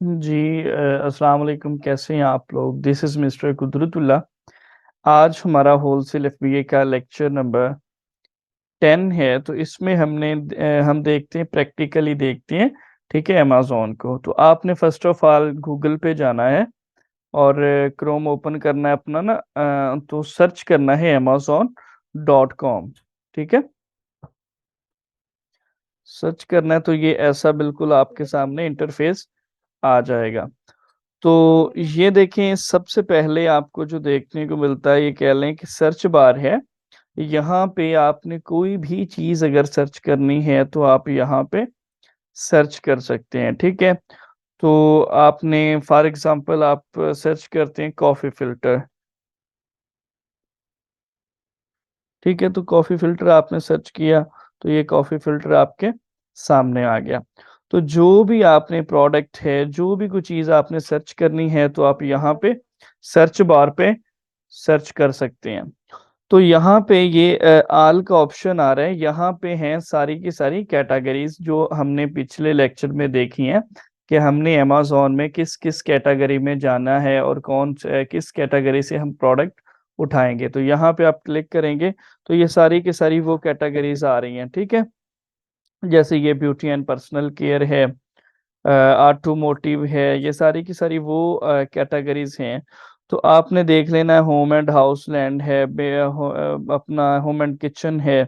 जी अस्सलाम वालेकुम। कैसे हैं आप लोग? This is mister Qudratullah. आज हमारा होलसेल एफबीए का लेक्चर नंबर 10 है। तो इसमें हम देखते हैं, प्रैक्टिकली देखते हैं, ठीक है, अमेज़न को। तो आपने फर्स्ट ऑफ ऑल गूगल पे जाना है और क्रोम ओपन करना है अपना ना, तो सर्च करना है amazon.com। ठीक है, सर्च करना है तो ये ऐसा बिल्कुल आपके सामने इंटरफेस आ जाएगा। तो ये देखें, सबसे पहले आपको जो देखने को मिलता है, ये कह लें कि सर्च बार है। यहाँ पे आपने कोई भी चीज़ अगर सर्च करनी है तो आप यहाँ पे सर्च कर सकते हैं, ठीक है। तो आपने फॉर एग्जांपल आप सर्च करते हैं कॉफ़ी फ़िल्टर, ठीक है। तो कॉफ़ी फ़िल्टर आपने सर्च किया तो ये कॉफ़ी फ़िल्टर आपके सामने आ गया। तो जो भी आपने प्रोडक्ट है, जो भी कोई चीज़ आपने सर्च करनी है तो आप यहाँ पे सर्च बार पे सर्च कर सकते हैं। तो यहाँ पे ये ऑल का ऑप्शन आ रहा है, यहाँ पे हैं सारी की सारी कैटेगरीज जो हमने पिछले लेक्चर में देखी हैं कि हमने अमेज़न में किस किस कैटेगरी में जाना है और किस कैटेगरी से हम प्रोडक्ट उठाएंगे। तो यहाँ पे आप क्लिक करेंगे तो ये सारी की सारी वो कैटेगरीज आ रही हैं, ठीक है। जैसे ये ब्यूटी एंड पर्सनल केयर है, ऑटोमोटिव है, ये सारी की सारी वो कैटेगरीज हैं। तो आपने देख लेना है, होम एंड हाउस लैंड है, अपना होम एंड किचन है।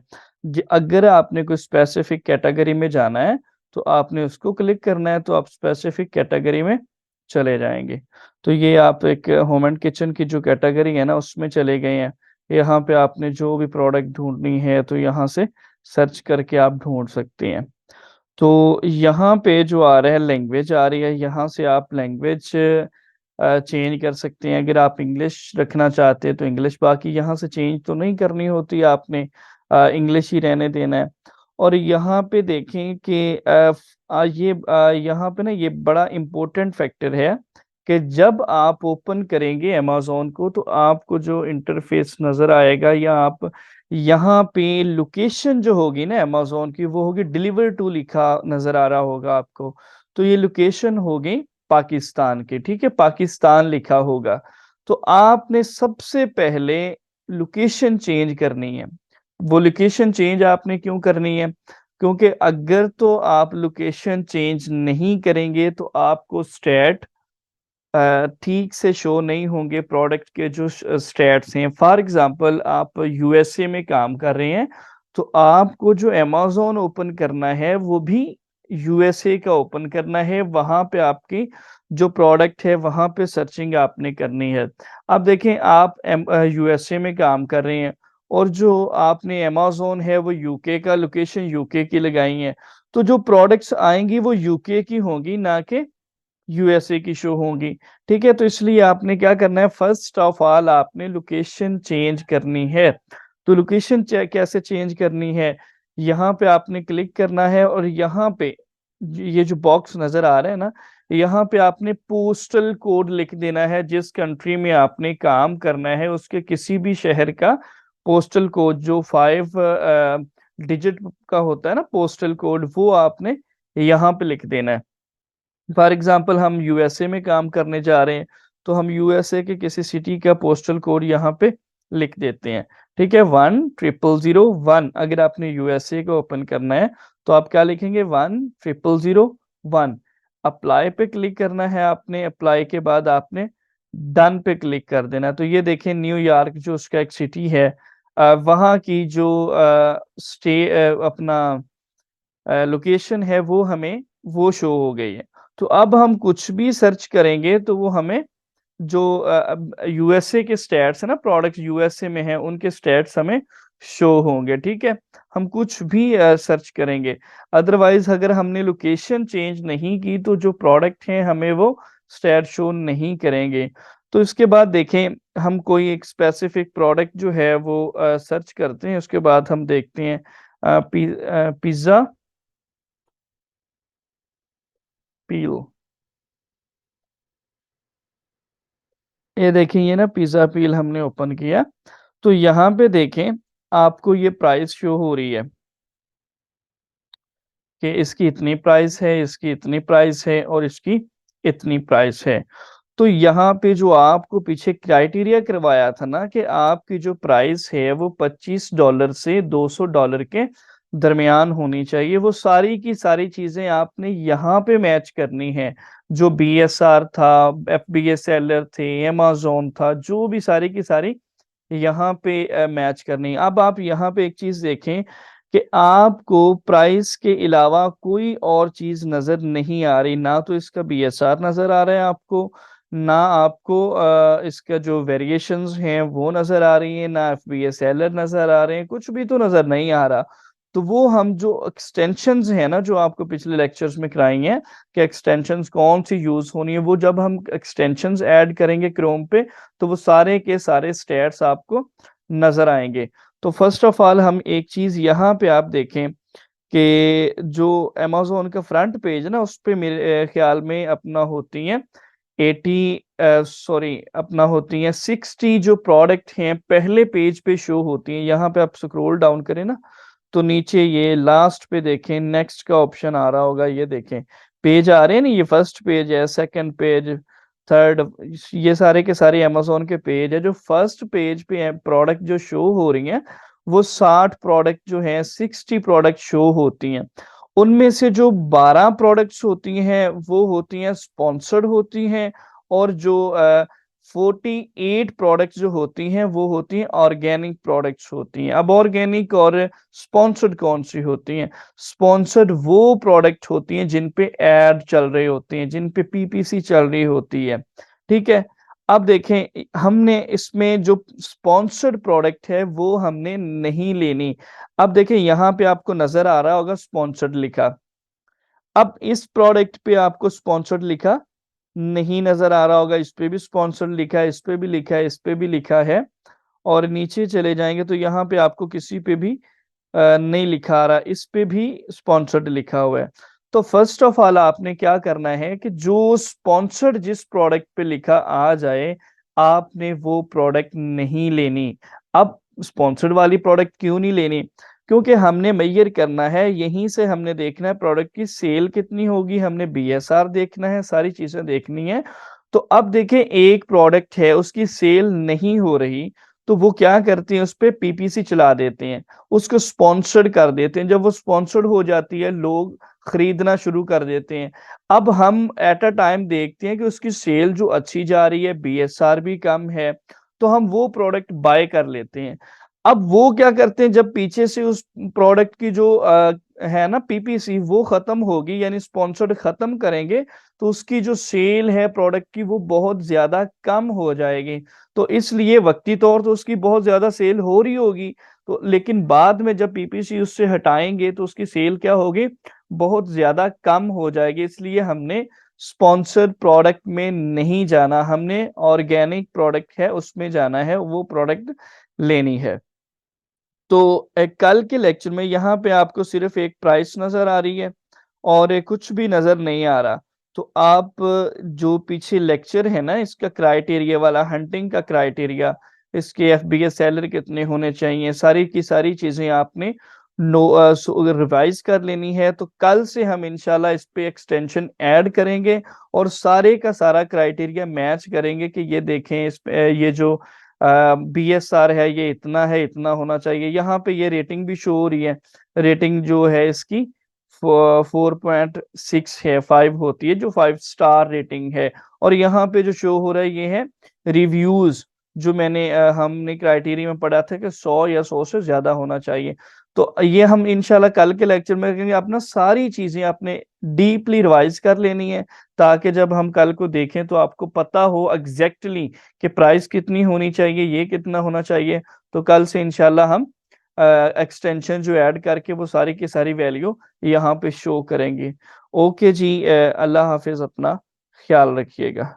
अगर आपने कोई स्पेसिफिक कैटेगरी में जाना है तो आपने उसको क्लिक करना है, तो आप स्पेसिफिक कैटेगरी में चले जाएंगे। तो ये आप एक होम एंड किचन की जो कैटेगरी है ना, उसमें चले गए हैं। यहाँ पे आपने जो भी प्रोडक्ट ढूंढनी है तो यहाँ से सर्च करके आप ढूंढ सकते हैं। तो यहाँ पे जो आ रहा है, लैंग्वेज आ रही है, यहाँ से आप लैंग्वेज चेंज कर सकते हैं। अगर आप इंग्लिश रखना चाहते हैं तो इंग्लिश, बाकी यहाँ से चेंज तो नहीं करनी होती, आपने इंग्लिश ही रहने देना है। और यहाँ पे देखें कि यहाँ पे ना ये बड़ा इम्पोर्टेंट फैक्टर है कि जब आप ओपन करेंगे अमेज़न को तो आपको जो इंटरफेस नज़र आएगा, या आप यहाँ पे लोकेशन जो होगी ना अमेज़न की, वो होगी डिलीवर टू लिखा नज़र आ रहा होगा आपको। तो ये लोकेशन होगी पाकिस्तान की, ठीक है, पाकिस्तान लिखा होगा। तो आपने सबसे पहले लोकेशन चेंज करनी है। वो लोकेशन चेंज आपने क्यों करनी है? क्योंकि अगर तो आप लोकेशन चेंज नहीं करेंगे तो आपको स्टैट ठीक से शो नहीं होंगे, प्रोडक्ट के जो स्टैट्स हैं। फॉर एग्जांपल आप यूएसए में काम कर रहे हैं तो आपको जो अमेज़न ओपन करना है वो भी यूएसए का ओपन करना है, वहां पे आपकी जो प्रोडक्ट है वहां पे सर्चिंग आपने करनी है। अब देखें, आप यूएसए में काम कर रहे हैं और जो आपने अमेज़न है वो यूके का, लोकेशन यूके की लगाई है, तो जो प्रोडक्ट्स आएंगी वो यूके की होंगी, ना कि यूएसए की शो होंगी, ठीक है। तो इसलिए आपने क्या करना है, फर्स्ट ऑफ ऑल आपने लोकेशन चेंज करनी है। तो लोकेशन कैसे चेंज करनी है, यहाँ पे आपने क्लिक करना है और यहाँ पे ये जो बॉक्स नजर आ रहा है ना, यहाँ पे आपने पोस्टल कोड लिख देना है। जिस कंट्री में आपने काम करना है उसके किसी भी शहर का पोस्टल कोड, जो 5 डिजिट का होता है ना पोस्टल कोड, वो आपने यहाँ पे लिख देना है। फॉर एग्जाम्पल हम यूएसए में काम करने जा रहे हैं तो हम यूएसए के किसी सिटी का पोस्टल कोड यहाँ पे लिख देते हैं, ठीक है, 10001। अगर आपने यूएसए को ओपन करना है तो आप क्या लिखेंगे, 10001। अप्लाई पे क्लिक करना है आपने, अप्लाई के बाद आपने डन पे क्लिक कर देना है। तो ये देखें, न्यूयॉर्क जो उसका एक सिटी है, वहाँ की जो अपना लोकेशन है वो हमें वो शो हो गई है। तो अब हम कुछ भी सर्च करेंगे तो वो हमें जो यूएसए के स्टैट्स है ना, प्रोडक्ट यूएसए में है उनके स्टैट्स हमें शो होंगे, ठीक है। हम कुछ भी सर्च करेंगे। अदरवाइज अगर हमने लोकेशन चेंज नहीं की तो जो प्रोडक्ट हैं हमें वो स्टैट शो नहीं करेंगे। तो इसके बाद देखें, हम कोई एक स्पेसिफिक प्रोडक्ट जो है वो सर्च करते हैं, उसके बाद हम देखते हैं पिज्ज़ा पील। ये देखें, ये ना पिज्ज़ा पील हमने ओपन किया तो यहाँ पे देखें आपको ये प्राइस शो हो रही है कि इसकी इतनी प्राइस है, इसकी इतनी प्राइस है और इसकी इतनी प्राइस है। तो यहाँ पे जो आपको पीछे क्राइटेरिया करवाया था ना कि आपकी जो प्राइस है वो $25 से $200 के दरमियान होनी चाहिए, वो सारी की सारी चीजें आपने यहाँ पे मैच करनी है। जो BSR था, FBA सेलर थे, Amazon था, जो भी सारी की सारी यहाँ पे मैच करनी है। अब आप यहाँ पे एक चीज देखें कि आपको प्राइस के अलावा कोई और चीज नजर नहीं आ रही, ना तो इसका BSR नजर आ रहा है आपको, ना आपको इसका जो वेरिएशंस हैं वो नजर आ रही हैं, ना FBA सेलर नजर आ रहे हैं, कुछ भी तो नजर नहीं आ रहा। तो वो हम जो एक्सटेंशंस हैं ना, जो आपको पिछले लेक्चर्स में कराई हैं कि एक्सटेंशंस कौन सी यूज होनी है, वो जब हम एक्सटेंशंस ऐड करेंगे क्रोम पे तो वो सारे के सारे स्टेट्स आपको नजर आएंगे। तो फर्स्ट ऑफ ऑल हम एक चीज यहाँ पे आप देखें कि जो अमेजोन का फ्रंट पेज है ना, उस पे मेरे ख्याल में अपना होती है 60 जो प्रोडक्ट हैं पहले पेज पे शो होती हैं। यहाँ पे आप स्क्रॉल डाउन करें ना, तो नीचे ये लास्ट पे देखें, नेक्स्ट का ऑप्शन आ रहा होगा, ये देखें पेज आ रहे हैं ना, ये फर्स्ट पेज है, सेकंड पेज, थर्ड, ये सारे के सारे अमेजोन के पेज है। जो फर्स्ट पेज पे प्रोडक्ट जो शो हो रही हैं वो 60 प्रोडक्ट जो है, 60 प्रोडक्ट शो होती हैं। उनमें से जो 12 प्रोडक्ट्स होती हैं वो होती हैं स्पॉन्सर्ड होती हैं, और जो 48 प्रोडक्ट्स जो होती हैं वो होती हैं ऑर्गेनिक प्रोडक्ट्स होती हैं। अब ऑर्गेनिक और स्पॉन्सर्ड कौन सी होती हैं? स्पॉन्सर्ड वो प्रोडक्ट होती हैं जिन पे ऐड चल रही होती हैं, जिन पे PPC चल रही होती है। ठीक है, अब देखें हमने इसमें जो स्पॉन्सर्ड प्रोडक्ट है वो हमने नहीं लेनी। अब देखें यहाँ पे आपको नजर आ रहा होगा स्पॉन्सर्ड लिखा, अब इस प्रोडक्ट पे आपको स्पॉन्सर्ड लिखा नहीं नजर आ रहा होगा, इस पे भी स्पॉन्सर्ड लिखा है, इस पे भी लिखा है, इस पे भी लिखा है, और नीचे चले जाएंगे तो यहाँ पे आपको किसी पे भी नहीं लिखा आ रहा, इस पे भी स्पॉन्सर्ड लिखा हुआ है। तो फर्स्ट ऑफ ऑल आपने क्या करना है कि जो स्पॉन्सर्ड जिस प्रोडक्ट पे लिखा आ जाए आपने वो प्रोडक्ट नहीं लेनी। अब स्पॉन्सर्ड वाली प्रोडक्ट क्यों नहीं लेनी? क्योंकि हमने मेजर करना है, यहीं से हमने देखना है प्रोडक्ट की सेल कितनी होगी, हमने BSR देखना है, सारी चीजें देखनी है। तो अब देखें एक प्रोडक्ट है उसकी सेल नहीं हो रही, तो वो क्या करते हैं, उस पे PPC चला देते हैं, उसको स्पॉन्सर्ड कर देते हैं। जब वो स्पॉन्सर्ड हो जाती है लोग खरीदना शुरू कर देते हैं। अब हम एट अ टाइम देखते हैं कि उसकी सेल जो अच्छी जा रही है, BSR भी कम है, तो हम वो प्रोडक्ट बाय कर लेते हैं। अब वो क्या करते हैं, जब पीछे से उस प्रोडक्ट की जो है ना PPC वो खत्म होगी, यानी स्पॉन्सर्ड खत्म करेंगे, तो उसकी जो सेल है प्रोडक्ट की वो बहुत ज्यादा कम हो जाएगी। तो इसलिए वक्ती तौर तो उसकी बहुत ज्यादा सेल हो रही होगी, तो लेकिन बाद में जब PPC उससे हटाएंगे तो उसकी सेल क्या होगी, बहुत ज्यादा कम हो जाएगी। इसलिए हमने स्पॉन्सर्ड प्रोडक्ट में नहीं जाना, हमने ऑर्गेनिक प्रोडक्ट है उसमें जाना है, वो प्रोडक्ट लेनी है। तो कल के लेक्चर में यहाँ पे आपको सिर्फ एक प्राइस नजर आ रही है और कुछ भी नजर नहीं आ रहा। तो आप जो पीछे लेक्चर है ना इसका क्राइटेरिया वाला, हंटिंग का क्राइटेरिया, इसके FBA सेलर कितने होने चाहिए, सारी की सारी चीजें आपने रिवाइज कर लेनी है। तो कल से हम इंशाल्लाह इस पे एक्सटेंशन ऐड करेंगे और सारे का सारा क्राइटेरिया मैच करेंगे कि ये देखें इस पे ये जो BSR है ये इतना है, इतना होना चाहिए। यहाँ पे ये रेटिंग भी शो हो रही है, रेटिंग जो है इसकी 4.6 है, 5 होती है जो 5 स्टार रेटिंग है। और यहाँ पे जो शो हो रहा है ये है रिव्यूज, जो मैंने हमने क्राइटेरिया में पढ़ा था कि 100 या 100 से ज्यादा होना चाहिए। तो ये हम इंशाल्लाह कल के लेक्चर में करेंगे। अपना सारी चीजें आपने डीपली रिवाइज कर लेनी है, ताकि जब हम कल को देखें तो आपको पता हो एग्जैक्टली कि प्राइस कितनी होनी चाहिए, ये कितना होना चाहिए। तो कल से इंशाल्लाह हम एक्सटेंशन जो ऐड करके वो सारी की सारी वैल्यू यहाँ पे शो करेंगे। ओके जी, अल्लाह हाफिज, अपना ख्याल रखिएगा।